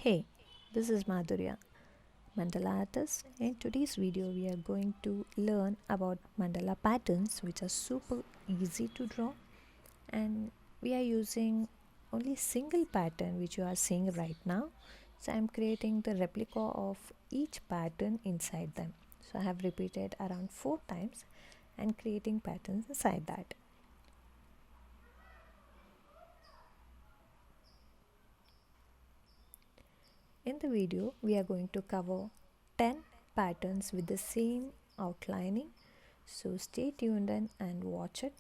Hey, this is Madhurya, Mandala artist. In today's video, we are going to learn about mandala patterns which are super easy to draw, and we are using only single pattern which you are seeing right now. So I'm creating the replica of each pattern inside them. So I have repeated around 4 times and creating patterns inside that. In the video, we are going to cover 10 patterns with the same outlining. So stay tuned in and watch it.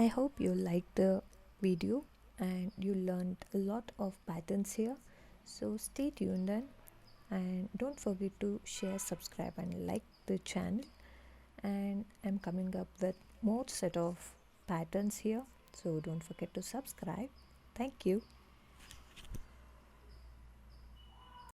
I hope you liked the video and you learned a lot of patterns here. So stay tuned then, and don't forget to share, subscribe and like the channel. And I'm coming up with more set of patterns here, so don't forget to subscribe. Thank you.